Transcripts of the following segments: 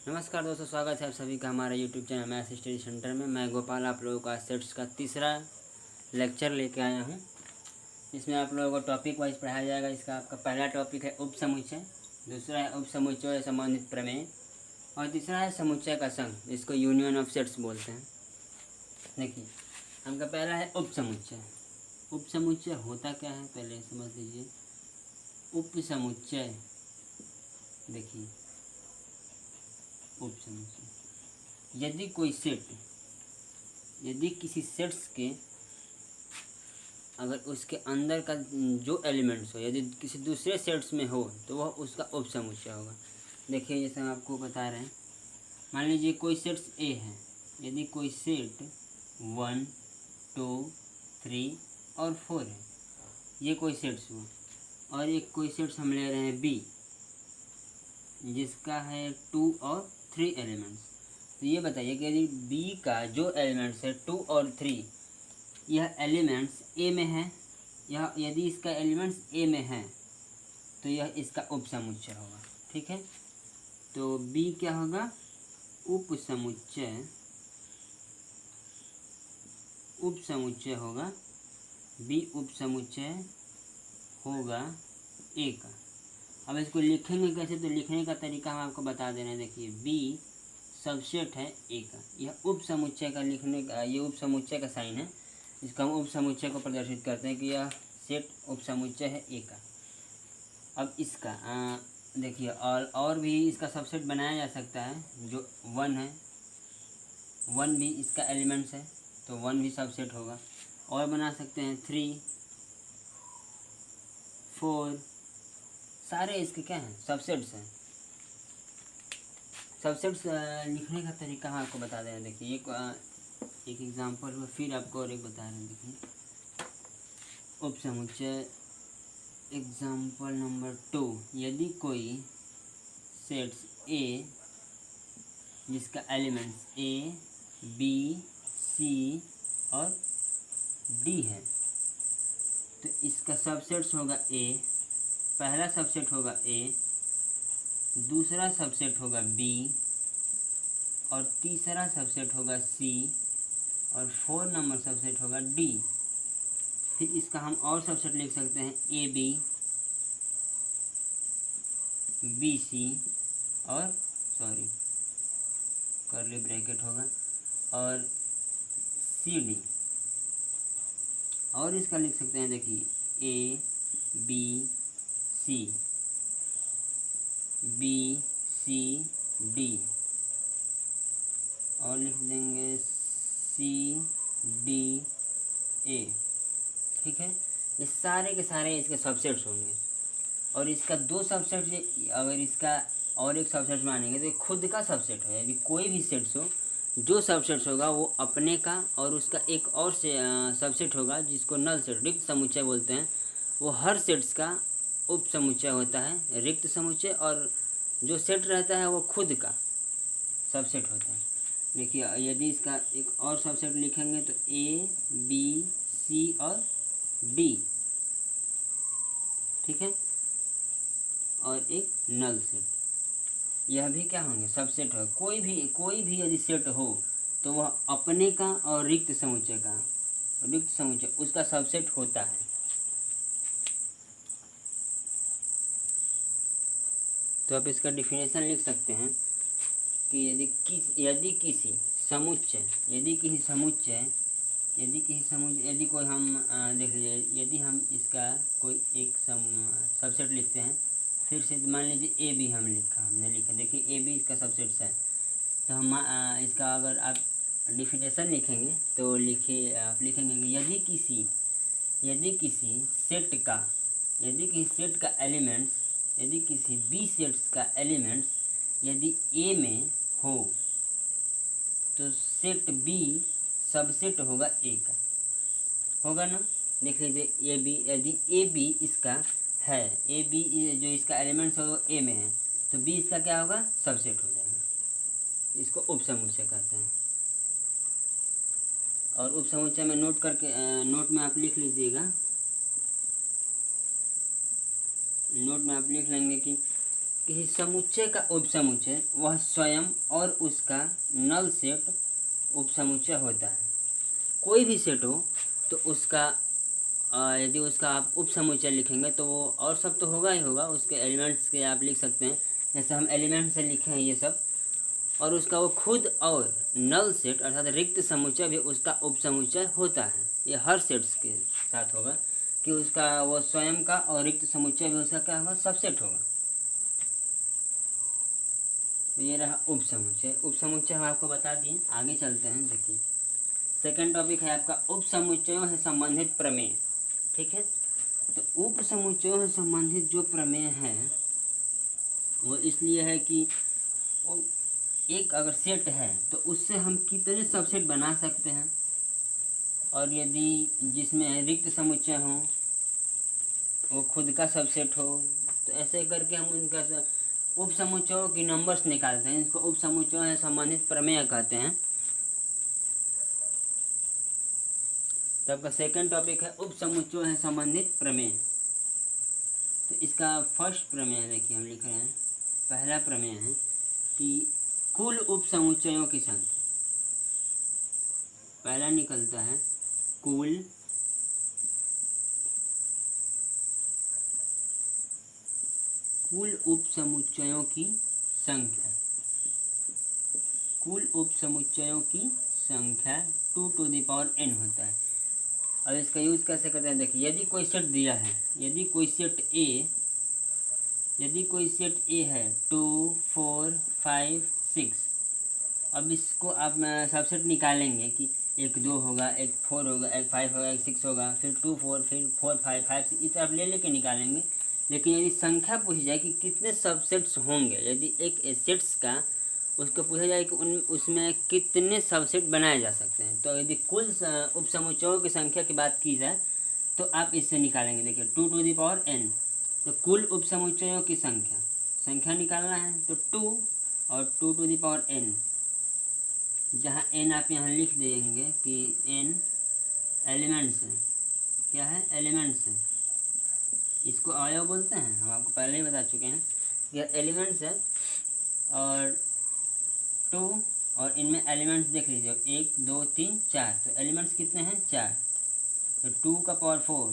नमस्कार दोस्तों, स्वागत है आप सभी का हमारे YouTube channel math study centre में। मैं गोपाल आप लोगों का सेट्स का तीसरा लेक्चर लेके आया हूं। इसमें आप लोगों को टॉपिक वाइज पढ़ाया जाएगा। इसका आपका पहला टॉपिक है उपसमुच्चय, दूसरा है उपसमुच्चय से संबंधित प्रमेय और तीसरा है समुच्चय का संघ, जिसको यूनियन ऑफ सेट्स बोलते हैं। देखिए, हमका पहला है उपसमुच्चय। उपसमुच्चय होता क्या है पहले समझ लीजिए। उपसमुच्चय, देखिए उपसमुच्चय, यदि कोई सेट, यदि किसी सेट्स के अगर उसके अंदर का जो एलिमेंट्स हो यदि किसी दूसरे सेट्स में हो तो वह उसका उपसमुच्चय होगा। देखिए, जैसे हम आपको बता रहे हैं, मान लीजिए कोई सेट्स ए है। यदि कोई सेट 1, 2, 3 और 4 है, ये कोई सेट्स हुआ। और एक कोई सेट्स हम ले रहे हैं बी, जिसका है 2 और 3 एलिमेंट्स। तो ये बताइए कि यदि बी का जो एलिमेंट्स है 2 और 3, यह एलिमेंट्स ए में है, यह यदि इसका एलिमेंट्स ए में है तो यह इसका उपसमुच्चय होगा। ठीक है, तो बी क्या होगा? उपसमुच्चय, उपसमुच्चय होगा। बी उपसमुच्चय होगा ए का। अब इसको लिखेंगे कैसे? तो लिखने का तरीका हम आपको बता दे रहे हैं। देखिए, बी सबसेट है ए का। यह उपसमुच्चय का लिखने का, ये उपसमुच्चय का साइन है। इसको हम उपसमुच्चय को प्रदर्शित करते हैं कि यह सेट उपसमुच्चय है ए का। अब इसका देखिए, और भी इसका सबसेट बनाया जा सकता है। जो 1 है, 1 भी इसका एलिमेंट्स है तो 1 भी सबसेट होगा। और बना सकते हैं 3, 4, सारे इसके क्या हैं? सबसेट्स हैं। सबसेट्स लिखने का तरीका हम आपको बता दें। देखिए, एक एग्जांपल में फिर आपको और एक बता रहे हैं। देखिए, उपसमुच्चय एग्जांपल नंबर 2, यदि कोई सेट्स ए जिसका एलिमेंट्स ए, बी, सी और डी है तो इसका सबसेट्स होगा ए। पहला सबसेट होगा ए, दूसरा सबसेट होगा बी और तीसरा सबसेट होगा सी और 4 नंबर सबसेट होगा डी। फिर इसका हम और सबसेट लिख सकते हैं ए बी, बी सी और कर्ली ब्रैकेट होगा और सी डी। और इसका लिख सकते हैं, देखिए A B C, B C D और लिख देंगे सी डी ए। ठीक है, ये सारे के सारे इसके सबसेट्स होंगे। और इसका 2 सबसेट, अगर इसका और एक सबसेट मानेंगे तो खुद का सबसेट है। यदि कोई भी सेट्स हो, जो सबसेट्स होगा वो अपने का, और उसका एक और से सबसेट होगा जिसको नल सेट, रिक्त समुच्चय बोलते हैं। वो हर सेट्स का उपसमुच्चय होता है, रिक्त समुच्चय। और जो सेट रहता है वो खुद का सबसेट होता है। देखिए, यदि इसका एक और सबसेट लिखेंगे तो ए बी सी और डी। ठीक है, और एक नल सेट, यह भी क्या होंगे? सबसेट हो। कोई भी यदि सेट हो तो वह अपने का और रिक्त समुच्चय का, रिक्त समुच्चय उसका सबसेट होता है। तो आप इसका डिफिनेशन लिख सकते हैं कि यदि किसी समुच्चय, यदि कोई हम देख लीजिए, यदि हम इसका कोई एक सबसेट लिखते हैं। फिर से मान लीजिए ए बी हमने लिखा। देखिए, ए बी इसका सबसेट्स है। तो हम इसका अगर आप डिफिनेशन लिखेंगे तो आप लिखेंगे कि यदि किसी सेट का एलिमेंट्स, यदि किसी बी सेट्स का एलिमेंट्स यदि ए में हो तो सेट बी सबसेट होगा ए का। होगा ना? देख लीजिए, ए बी, यदि ए बी इसका है, ए बी जो इसका एलिमेंट्स है वो ए में है तो बी इसका क्या होगा? सबसेट हो जाएगा। इसको उपसमुच्चय कहते हैं। और उपसमुच्चय में नोट में आप लिख लीजिएगा। नोट में आप लिख लेंगे कि किसी समुच्चय का उपसमुच्चय वह स्वयं और उसका नल सेट उपसमुच्चय होता है। कोई भी सेट हो तो उसका यदि उसका आप उपसमुच्चय लिखेंगे तो वो और सब तो होगा ही होगा, उसके एलिमेंट्स के आप लिख सकते हैं, जैसे हम एलिमेंट से लिखे हैं ये सब, और उसका वो खुद और नल सेट अर्थात रिक्त समुच्चय भी उसका उपसमुच्चय होता है। ये हर सेट्स के साथ होगा कि उसका वो स्वयं का और रिक्त समुच्चय भी उसका क्या होगा, सबसेट होगा। तो ये रहा उपसमुच्चय। उपसमुच्चय हम आपको बता दिए, आगे चलते हैं। देखिए सेकंड टॉपिक है आपका उपसमुच्चयों से संबंधित प्रमेय। ठीक है, तो उपसमुच्चयों से संबंधित जो प्रमेय है वो इसलिए है कि वो एक अगर सेट है तो उससे हम कितने सबसेट बना सकते हैं, और यदि जिसमें रिक्त समुच्चय हो वो खुद का सबसेट हो, तो ऐसे करके हम उनका उपसमुच्चयों की नंबर्स निकालते हैं। इसको उपसमुच्चयों से संबंधित प्रमेय कहते हैं। तो आपका सेकंड टॉपिक है उपसमुच्चयों से संबंधित प्रमेय। तो इसका फर्स्ट प्रमेय देखिए हम लिख रहे हैं, पहला प्रमेय है कि कुल उपसमुच्चयों की संख्या। पहला निकलता है कुल उपसमुच्चयों की संख्या। कुल उपसमुच्चयों की संख्या 2 to the power n होता है। अब इसका यूज़ कैसे करते हैं, देखिए यदि कोई सेट दिया है, यदि कोई सेट ए है 2 4 5 6, अब इसको आप सबसेट निकालेंगे कि एक 2 होगा, एक 4 होगा, एक 5 होगा, एक 6 होगा, फिर 2 4, फिर 4 5 5 6, इसे आप ले लेके निकालेंगे। लेकिन यदि संख्या पूछी जाए कि कितने सबसेट्स होंगे, यदि एक सेट्स का उसको पूछा जाए कि उसमें कितने सबसेट बनाए जा सकते हैं, तो यदि कुल उपसमुच्चयों की संख्या की बात की जाए तो आप इससे निकालेंगे। देखिए 2 to the power n, तो कुल उपसमुच्चयों की संख्या निकालना है तो 2 और 2 to the power n, जहाँ n आप यहाँ लिख देंगे कि n एलिमेंट्स हैं। क्या है, एलिमेंट्स हैं। इसको अवयव बोलते हैं, हम आपको पहले ही बता चुके हैं। यह एलिमेंट्स है, और 2 और इनमें एलिमेंट्स देख लीजिए 1 2 3 4, तो एलिमेंट्स कितने हैं, 4। तो 2 का पावर 4,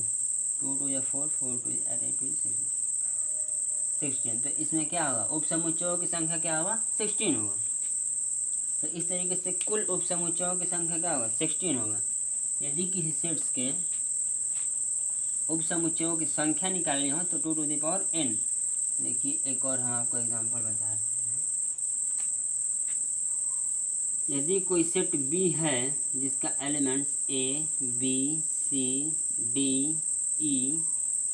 2 2 या 4 4 2 8 2 16, तो इसमें क्या होगा, उपसमुच्चयों की संख्या क्या होगा, 16 होगा। तो इस तरीके से कुल उपसमुच्चयों की संख्या क्या होगा, 16 होगा। यदि किसी सेट्स के उपसमुच्चयों की संख्या निकालनी हो तो 2 to the power n। देखिए एक और हम आपको एग्जांपल बता रहे हैं। यदि कोई सेट B है जिसका elements A B C D E,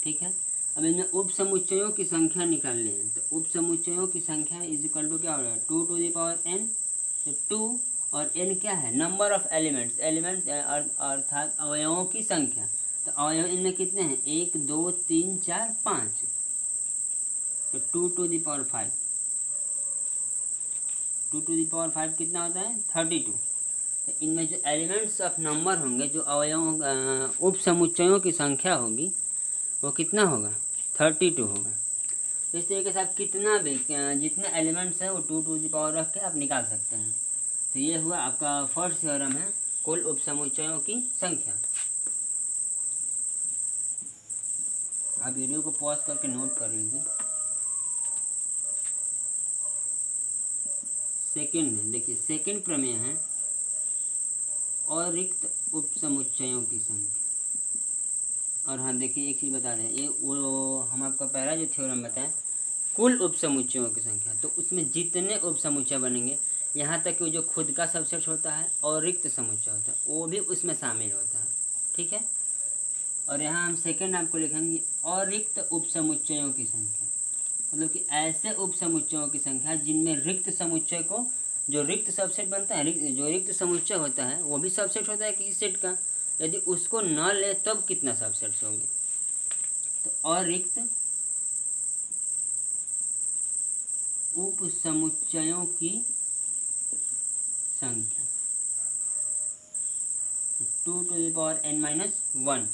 ठीक है, अब इनमें उपसमुच्चयों की संख्या निकालनी है, तो उपसमुच्चयों की संख्या इज इक्वल टू क्या हो रहा है, 2 to the power n। तो 2 और n क्या है, नंबर ऑफ एलिमेंट्स अर्थात अवयवों की संख्या। तो अवयव इनमें कितने हैं, 1 2 3 4 5, तो 2 to the power 5, 2 to the power 5 कितना होता है, 32। तो इनमें जो एलिमेंट्स ऑफ नंबर होंगे, जो अवयवों उपसमुच्चयों की संख्या होगी, वो कितना होगा, 32 होगा। तो इस तरीके से आप कितना भी जितने एलिमेंट्स हैं वो 2 to the power रख के आप निकाल सकते हैं। तो ये हुआ आपका फर्स्ट थ्योरम है, कुल उपसमुच्चयों की संख्या। आप वीडियो को पॉज करके नोट कर लीजिए। सेकंड में देखिए, सेकंड प्रमेय है अरिक्त उपसमुच्चयों की संख्या। और हाँ देखिए एक चीज़ बता दें, ये वो हम आपका पहला जो थ्योरम बताएं कुल उपसमुच्चयों की संख्या, तो उसमें जितने उपसमुच्चय बनेंगे, यहाँ तक कि जो खुद का सबसेट होता है और रिक्त समुच्चय होता है वो भी उसमें शामिल होता है। ठीक है, और यहाँ हम सेकंड आपको लिखेंगे अरिक्त उपसमुच्चयों की संख्या, मतलब कि ऐसे उपसमुच्चयों की संख्या जिनमें रिक्त समुच्चय को, जो रिक्त सबसेट बनता है, जो रिक्त समुच्चय होता है वो भी सबसेट होता है किसी सेट का, यदि उसको न ले तब कितना सबसेट्स होंगे। तो अरिक्त उपसमुच्चयों की संख्या 2 to the power n-1,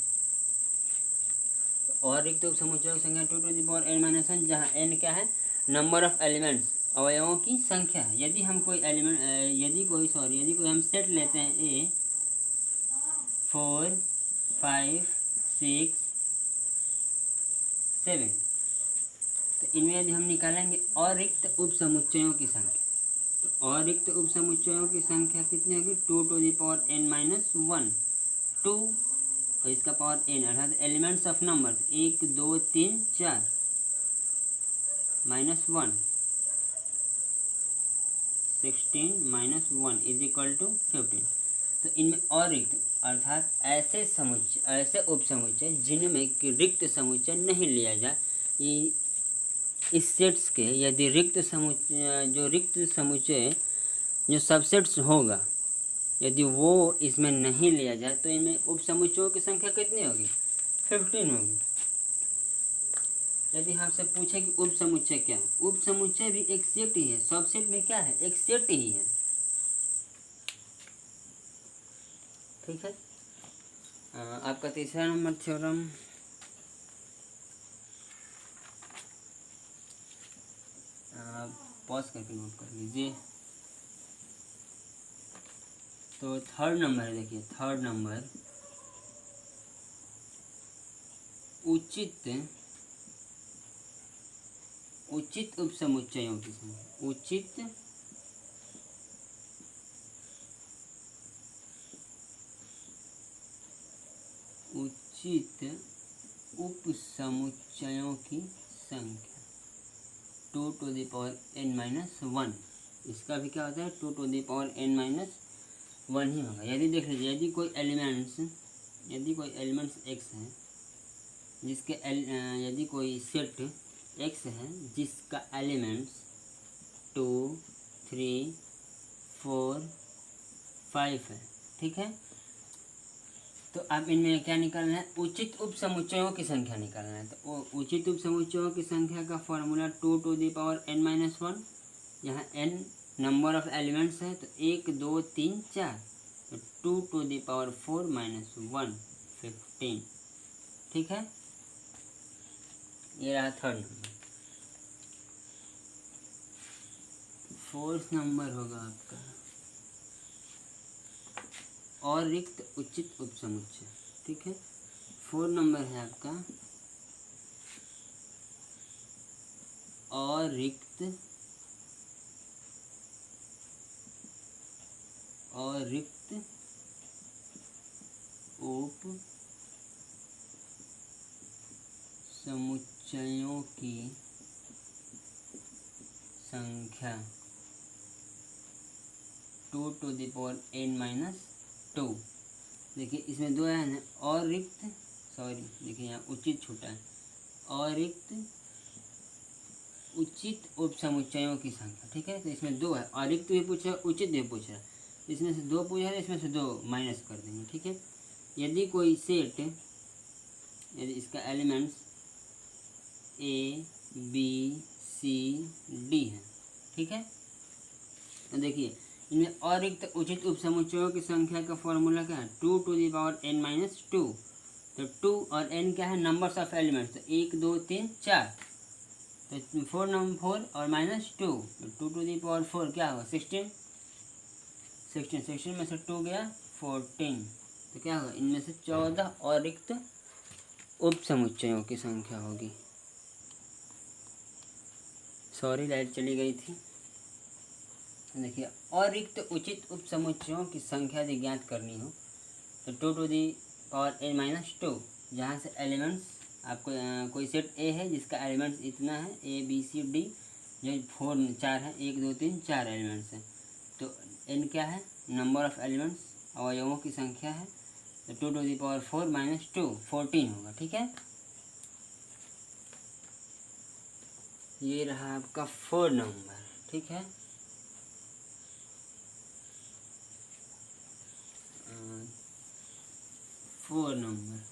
और रिक्त उपसमुच्चयों की संख्या 2 to the power n-1, जहाँ n क्या है, नंबर ऑफ एलिमेंट्स अवयवों की संख्या है। यदि हम कोई एलिमेंट यदि कोई हम सेट लेते हैं ए 4 5 6 7, तो इनमें यदि हम निकालेंगे अरिक्त उप समुच्चयों की संख्या, तो अरिक्त उप समुच्चयों की संख्या कितनी होगी? 2⁻n-1 2 और इसका पावर n अर्थात elements of number 1 2 3 4 -1 16 -1 is equal to 15। तो इनमें अरिक्त अर्थात ऐसे उप समुच्चय जिनमें कि रिक्त समुच्चय नहीं लिया जाए, इस सेट्स के यदि रिक्त समुच्चय जो सबसेट्स होगा यदि वो इसमें नहीं लिया जाए तो इनमें उप समुच्चयों की संख्या कितनी होगी? 15 होगी। यदि हमसे पूछे कि उप समुच्चय क्या है, उप समुच्चय भी एक सेट ही है, सबसेट में क्या है? एक सेट ही है। ठीक है। आपका तीसरा नंबर थ्योरम पॉज करके नोट कर लीजिए। तो थर्ड नंबर है, देखिए थर्ड नंबर उचित उप समुच्चयों की संख्या। उचित उप समुच्चयों की संख्या 2⁻n-1। इसका भी क्या होता है? 2⁻n-1 ही होगा। यदि देख लीजिए, यदि कोई एलिमेंट्स x है जिसके यदि कोई सेट x है जिसका एलिमेंट्स 2 3 4 5 है, ठीक है। तो अब इनमें क्या निकालना है? उचित उप समुच्चयों की संख्या निकालना है। तो उचित उप समुच्चयों की संख्या का फॉर्मूला 2⁻n-1, यहाँ n नंबर ऑफ एलिमेंट्स है तो 1 2 3 4, तो 2⁻4-1 15। ठीक है, ये रहा थर्ड नंबर। फोर्थ नंबर होगा आपका और रिक्त उचित उप समुच्चय। ठीक है, 4 नंबर है आपका और रिक्त उप समुच्चयों की संख्या 2⁻n-2। देखिए इसमें दो है ना, और रिक्त देखिए यहाँ उचित छूटा है। और रिक्त उचित उप समुच्चयों की संख्या। ठीक है, तो इसमें दो है, और रिक्त भी पूछ रहा है, उचित भी पूछ रहा है। इसमें से दो पूछा है, इसमें से दो माइनस कर देंगे। ठीक है, यदि कोई सेट, यदि इसका elements A B C D है, ठीक है, तो देखिए इनमें अरिक्त उचित उप समुच्चयों की संख्या का फॉर्मूला क्या है? 2⁻n-2। तो 2 और n क्या है? Numbers of elements. तो 1 2 3 4, तो 4 नंबर 4 और -2, तो 2⁴ क्या होगा? 16 में से 2 गया 14, तो क्या होगा? इनमें से 14 अरिक्त उप समुच्चयों की संख्या होगी। सॉरी, लाइट चली गई थी। देखिए, अरिक्त उचित उप समुच्चयों की संख्या यदि ज्ञात करनी हो तो 2⁻n-2, जहाँ से एलिमेंट्स आपको कोई सेट ए है जिसका एलिमेंट्स इतना है, A B C D, जो 4 है, 1 2 3 4 एलिमेंट्स हैं। तो n क्या है? नंबर ऑफ एलिमेंट्स, अवयवों की संख्या है। तो 2⁻4-2 14 होगा। ठीक है, ये रहा आपका 4 नंबर। ठीक है, 4 नंबर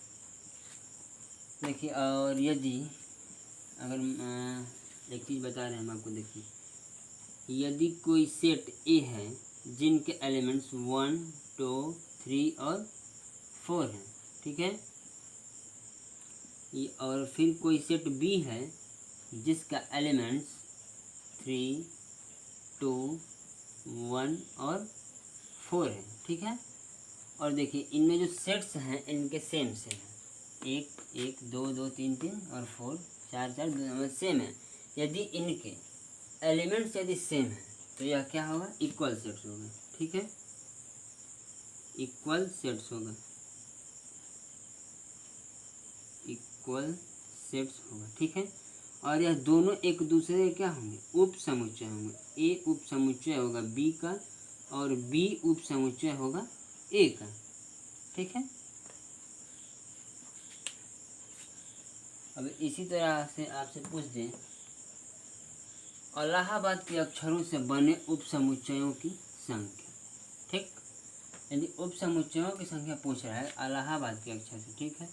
देखिए। और यदि अगर एक चीज़ बता रहे हैं हम आपको, देखिए यदि कोई सेट ए है जिनके एलिमेंट्स 1 2 3 और 4 हैं, ठीक है, और फिर कोई सेट बी है जिसका एलिमेंट्स 3, 2, 1 और 4 है, ठीक है। और देखिए इनमें जो सेट्स हैं इनके सेम सेम है, 1 1 2 2 3 3 और 4 4 4 सेम है। यदि इनके एलिमेंट्स यदि सेम है तो यह क्या होगा, इक्वल सेट्स होगा, ठीक है, इक्वल सेट्स होगा, इक्वल सेट्स होगा, ठीक है। और यह दोनों एक दूसरे के क्या होंगे, उप समुच्चय होंगे। ए उप समुच्चय होगा बी का और बी उप समुच्चय होगा ए का, ठीक है। अब इसी तरह से आपसे पूछ दें इलाहाबाद के अक्षरों से बने उप समुच्चयों की संख्या, ठीक। यदि उप समुच्चयों की संख्या पूछ रहा है इलाहाबाद के अक्षर से, ठीक है,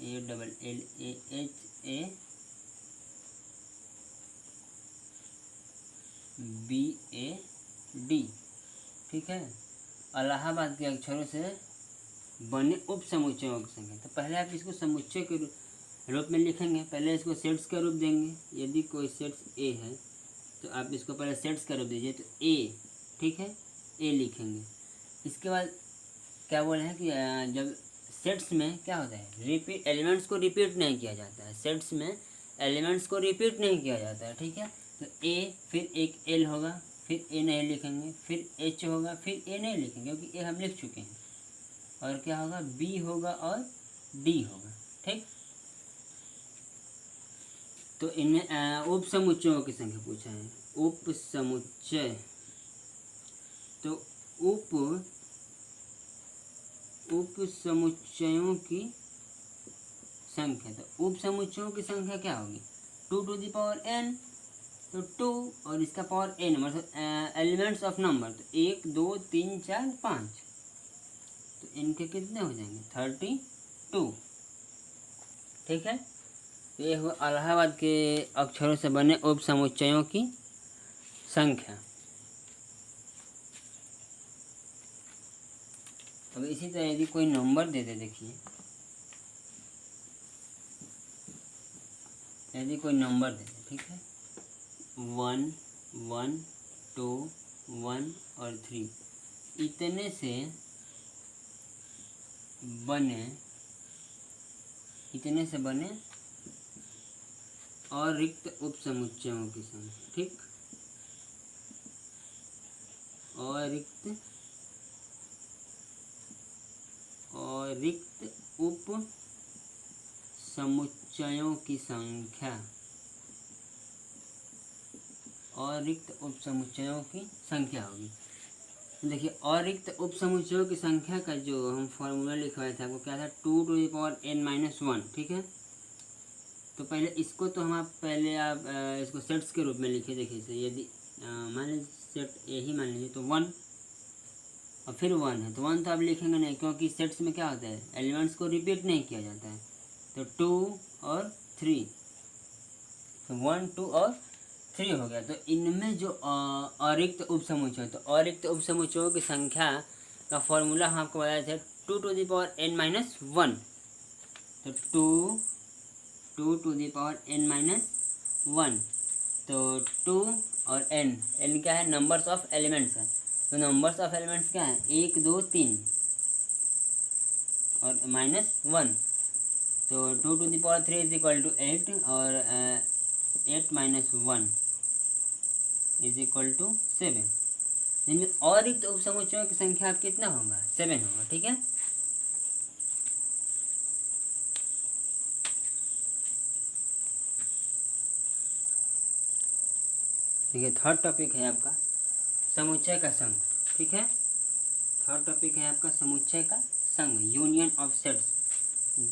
AAHABAD, ठीक है, इलाहाबाद के अक्षरों से बने उप समुच्चयों की संख्या। तो पहले आप इसको समुच्चय के रूप में लिखेंगे, पहले इसको सेट्स का रूप देंगे। यदि कोई सेट्स ए है तो आप इसको पहले सेट्स का रूप दीजिए, तो ए, ठीक है, ए लिखेंगे। इसके बाद क्या बोले हैं कि जब सेट्स में क्या होता है, रिपीट, एलिमेंट्स को रिपीट नहीं किया जाता है, सेट्स में एलिमेंट्स को रिपीट नहीं किया जाता है, ठीक है। तो ए, फिर एक एल होगा, फिर ए नहीं लिखेंगे, फिर एच होगा, फिर ए नहीं लिखेंगे क्योंकि ए हम लिख चुके हैं, और क्या होगा, बी होगा और डी होगा, ठीक। तो इनमें उप समुच्चयों की संख्या पूछा है, उप समुच्चय। तो उप समुच्चयों की संख्या, तो उप समुच्चयों की संख्या क्या होगी, 2n, तो 2 और इसका पावर n, मतलब एलिमेंट्स ऑफ नंबर, तो 1 2 3 4 5, तो इनके कितने हो जाएंगे, 32, ठीक है। तो ये हुआ इलाहाबाद के अक्षरों से बने उप समुच्चयों की संख्या। अब इसी तरह यदि कोई नंबर दे दे, देखिए यदि कोई नंबर दे दे, ठीक है, 1 1 2 1 और 3, इतने से बने और रिक्त उप समुच्चयों की संख्या, ठीक, और रिक्त उप समुच्चयों की संख्या, और रिक्त उप समुच्चयों की संख्या होगी। देखिए और रिक्त उप समुच्चयों की संख्या का जो हम फॉर्मूला लिखवाए थे आपको, क्या था, 2n-1, ठीक है। तो पहले इसको तो हम पहले आप इसको सेट्स के रूप में लिखे, देखिए इसे, यदि मान लीजिए सेट ए ही मान लीजिए, तो 1 और फिर 1 है, तो 1 तो आप लिखेंगे नहीं क्योंकि सेट्स में क्या होता है, एलिमेंट्स को रिपीट नहीं किया जाता है। तो 2 और 3, तो 1 2 और 3 हो गया। तो इनमें जो अरिक्त उप समुच्चय, तो अरिक्त उप समुच्चयों की संख्या का फॉर्मूला हम आपको बताया था, 2n-1, तो 2n-1, तो 2 और n क्या है, नंबर्स ऑफ एलिमेंट्स है। तो नंबर्स ऑफ एलिमेंट्स क्या है, 1 2 3 और -1, तो 2^3 = 8 और 8 - 1 = 7। इनमें और रिक्त उप समुच्चयों की संख्या आप कितना होगा, 7 होगा, ठीक है। देखिए थर्ड टॉपिक है आपका समुच्चय का संघ, ठीक है। थर्ड टॉपिक है आपका समुच्चय का संघ, यूनियन ऑफ सेट्स,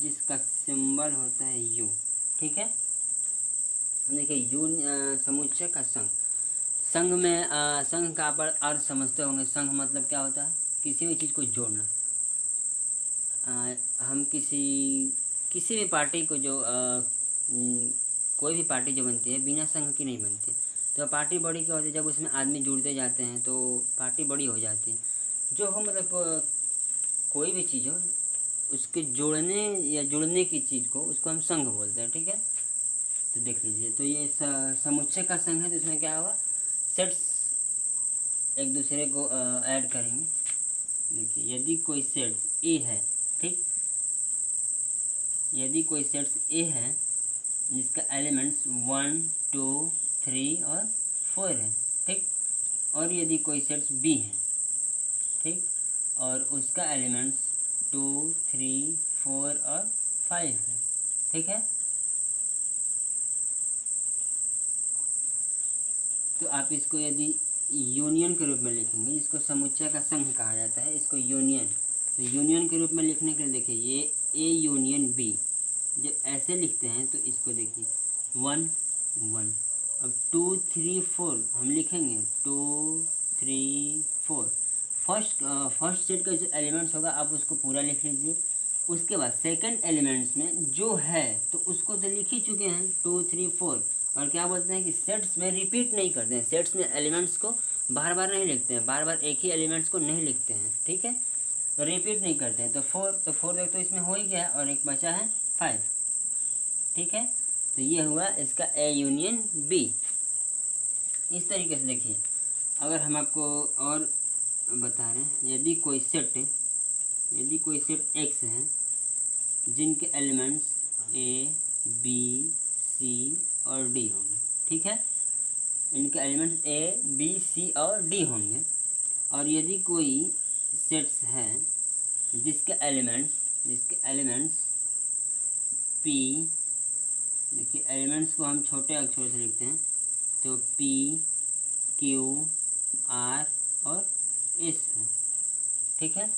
जिसका सिंबल होता है यू, ठीक है। देखिए समुच्चय का संघ, संघ में संघ का आप अर्थ समझते होंगे। संघ मतलब क्या होता है, किसी भी चीज़ को जोड़ना। हम किसी भी पार्टी को जो कोई भी पार्टी जो बनती है बिना संघ की नहीं बनती। तो पार्टी बड़ी क्या होती है, जब उसमें आदमी जुड़ते जाते हैं तो पार्टी बड़ी हो जाती है। जो हो मतलब कोई भी चीज़ हो, उसके जोड़ने या जुड़ने की चीज़ को, उसको हम संघ बोलते हैं, ठीक है। तो देख लीजिए, तो ये समुच्चय का संघ है, तो इसमें क्या होगा, सेट्स एक दूसरे को ऐड करेंगे। देखिए यदि कोई सेट्स ए है, ठीक, यदि कोई सेट्स ए है जिसका एलिमेंट्स 1 2 3 और 4 है, ठीक, और यदि कोई सेट्स बी है, ठीक, और उसका एलिमेंट्स 2 3 4 और 5 है, ठीक है। तो आप इसको यदि यूनियन के रूप में लिखेंगे, जिसको समुच्चय का संघ कहा जाता है, इसको यूनियन, तो यूनियन के रूप में लिखने के लिए देखिए ये ए यूनियन बी, जब ऐसे लिखते हैं तो इसको देखिए 1 1, अब 2 3 4 हम लिखेंगे 2 3 4, फर्स्ट सेट का जो एलिमेंट्स होगा आप उसको पूरा लिख लीजिए। उसके बाद सेकंड एलिमेंट्स में जो है तो उसको तो लिख ही चुके हैं 2 3 4, और क्या बोलते हैं कि सेट्स में रिपीट नहीं करते हैं, सेट्स में एलिमेंट्स को बार बार नहीं लिखते हैं, बार बार एक ही एलिमेंट्स को नहीं लिखते हैं, ठीक है, तो रिपीट नहीं करते हैं। तो 4 देख, तो इसमें हो ही गया और एक बचा है 5, ठीक है। तो ये हुआ इसका ए यूनियन बी। इस तरीके से देखिए, अगर हम आपको और बता रहे हैं, यदि कोई सेट एक्स है जिनके एलिमेंट्स ए बी सी और डी होंगे, ठीक है, इनके एलिमेंट्स ए बी सी और डी होंगे, और यदि कोई सेट्स है जिसके एलिमेंट्स पी, देखिए एलिमेंट्स को हम छोटे अक्षरों से लिखते हैं, तो पी क्यू आर और एस है, ठीक है।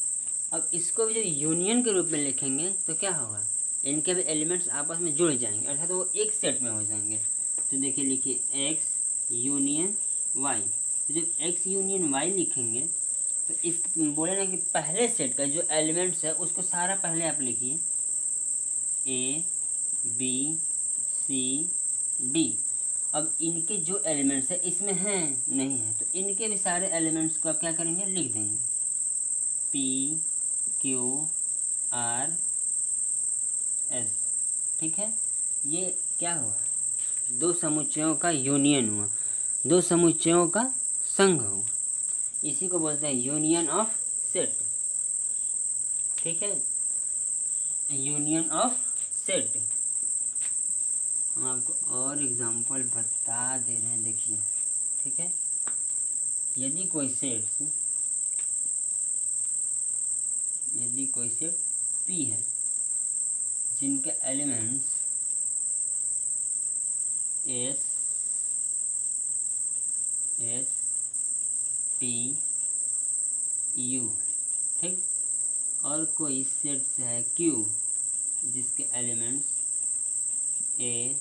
अब इसको भी जब यूनियन के रूप में लिखेंगे तो क्या होगा, इनके भी एलिमेंट्स आपस में जुड़ जाएंगे, अर्थात वो एक सेट में हो जाएंगे। तो देखिए लिखिए एक्स यूनियन वाई, तो जब एक्स यूनियन वाई लिखेंगे तो इस बोले ना कि पहले सेट का जो एलिमेंट्स है उसको सारा पहले आप लिखिए, ए बी सी डी। अब इनके जो एलिमेंट्स है इसमें हैं नहीं है, तो इनके भी सारे एलिमेंट्स को आप क्या करेंगे, लिख देंगे, पी क्यू आर एस, ठीक है। ये क्या हुआ, दो समुच्चयों का यूनियन हुआ, दो समुच्चयों का संघ हुआ, इसी को बोलते हैं यूनियन ऑफ सेट, ठीक है, यूनियन ऑफ सेट। हम आपको और एग्जांपल बता दे रहे हैं, देखिए, ठीक है। यदि कोई सेट पी है जिनके एलिमेंट्स एस टी यू, ठीक, और कोई सेट्स है क्यू जिसके एलिमेंट्स ए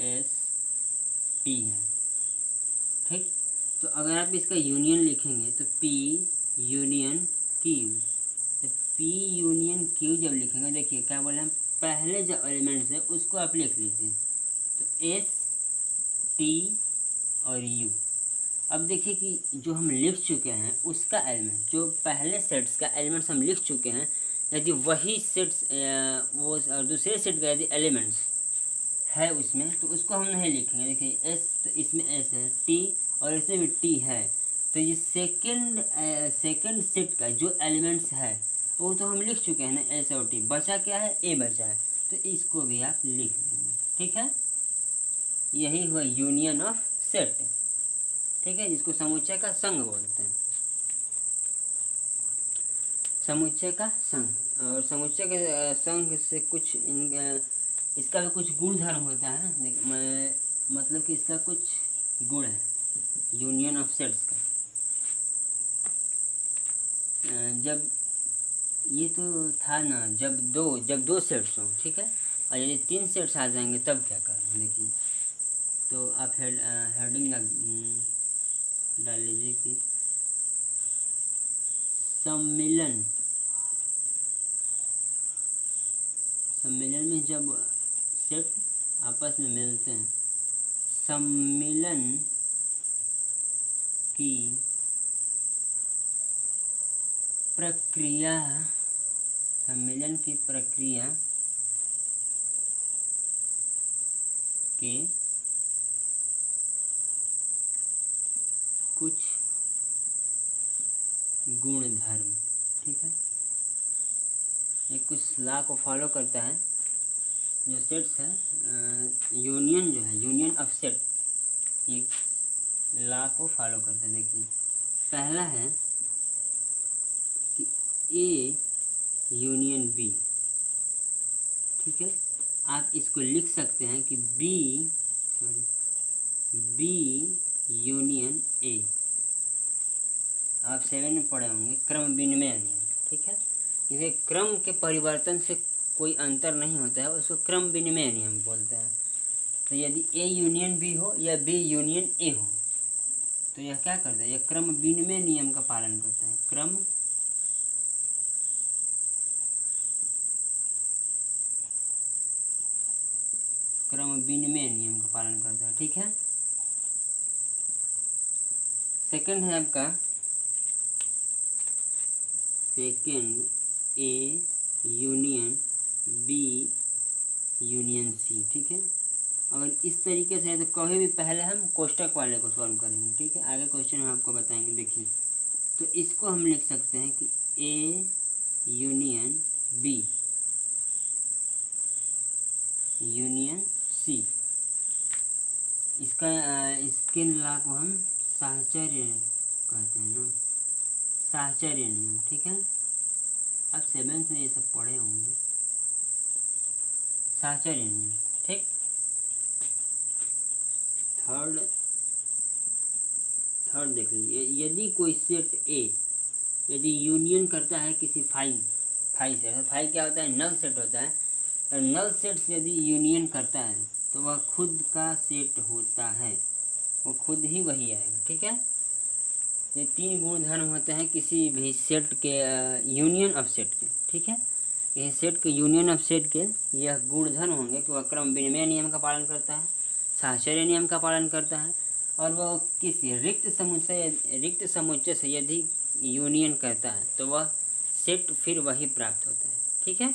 एस टी है, ठीक। तो अगर आप इसका यूनियन लिखेंगे तो पी यूनियन क्यू, तो पी यूनियन क्यू जब लिखेंगे, देखिए क्या बोले हम, पहले जो एलिमेंट्स है उसको आप लिख लीजिए, तो एस टी और यू। अब देखिए कि जो हम लिख चुके हैं उसका एलिमेंट, जो पहले सेट्स का एलिमेंट्स हम लिख चुके हैं, यदि वही सेट्स वो दूसरे सेट का यदि एलिमेंट्स है उसमें, तो उसको हम नहीं लिखेंगे। देखिए एस, तो इसमें एस है, टी और इसमें भी टी है, तो ये सेकंड सेट का जो एलिमेंट्स है वो तो हम लिख चुके हैं ना, एस और टी, बचा क्या है, ए बचा है, तो इसको भी आप लिख देंगे, ठीक है। यही हुआ यूनियन ऑफ सेट, ठीक है, जिसको समुच्चय का संघ बोलते हैं, समुच्चय का संघ। और समुच्चय के संघ से कुछ इसका भी कुछ गुण धर्म होता है, मतलब कि इसका कुछ गुण है यूनियन ऑफ सेट्स का। जब ये तो था ना, जब दो सेट्स हों, ठीक है, और यदि 3 सेट्स आ जाएंगे तब क्या करेंगे, देखिए। तो आप हेडिंग डाल लीजिए कि सम्मिलन में जब सेट आपस में मिलते हैं, सम्मिलन की प्रक्रिया के कुछ गुणधर्म, ठीक है। ये कुछ लॉ को फॉलो करता है, जो सेट्स है, यूनियन जो है, यूनियन ऑफ सेट, ये लॉ को फॉलो करता है। देखिए पहला है कि ए यूनियन बी, ठीक है। आप इसको लिख सकते हैं कि बी यूनियन ए। आप 7 में पढ़े होंगे क्रम विनिमय नियम, ठीक है। इसे क्रम के परिवर्तन से कोई अंतर नहीं होता है, उसको क्रम विनिमय नियम बोलते हैं। तो यदि ए यूनियन बी हो या बी यूनियन ए हो, तो यह क्या करता है, यह क्रम विनिमय नियम का पालन करता है। क्रम विनिमय नियम का पालन करता है, ठीक है। सेकंड है आपका, second A union B union C, ठीक है। अगर इस तरीके से है तो कभी भी पहले हम कोष्टक वाले को सॉल्व करेंगे, ठीक है। आगे क्वेश्चन हम आपको बताएंगे। देखिए तो इसको हम लिख सकते हैं कि A union B union C. इसके लॉ को हम साहचर्य कहते हैं ना, साहचर्य नियम, ठीक है। आप 7th में ये सब पढ़े होंगे, साहचर्य नियम, ठीक। थर्ड देख लीजिए, यदि कोई सेट ए यदि यूनियन करता है किसी फाई से, फाई क्या होता है, नल सेट होता है। और नल सेट से यदि यूनियन करता है तो वह खुद का सेट होता है, वो खुद ही वही आएगा, ठीक है। ये 3 गुणधर्म होते हैं किसी भी सेट के, यूनियन ऑफ सेट के, ठीक है। यह सेट के यूनियन ऑफ सेट के यह गुणधर्म होंगे कि वह क्रम विनिमय नियम का पालन करता है, साहचर्य नियम का पालन करता है, और वह किसी रिक्त समुच्चय से यदि यूनियन करता है तो वह सेट फिर वही प्राप्त होता है, ठीक है।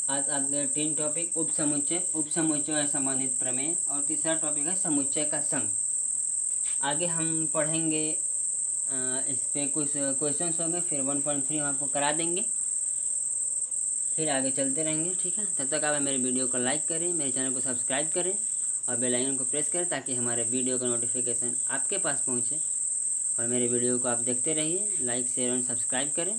आज आपके 3 टॉपिक, उप समुच्चय संबंधित प्रमेय, और तीसरा टॉपिक है समुच्चय का संघ। आगे हम पढ़ेंगे इस पे कुछ क्वेश्चंस होंगे, फिर 1.3 हम आपको करा देंगे, फिर आगे चलते रहेंगे, ठीक है। तब तक आप मेरे वीडियो को लाइक करें, मेरे चैनल को सब्सक्राइब करें और बेल आइकन को प्रेस करें ताकि हमारे वीडियो का नोटिफिकेशन आपके पास पहुंचे। और मेरे वीडियो को आप देखते रहिए, लाइक शेयर और सब्सक्राइब करें।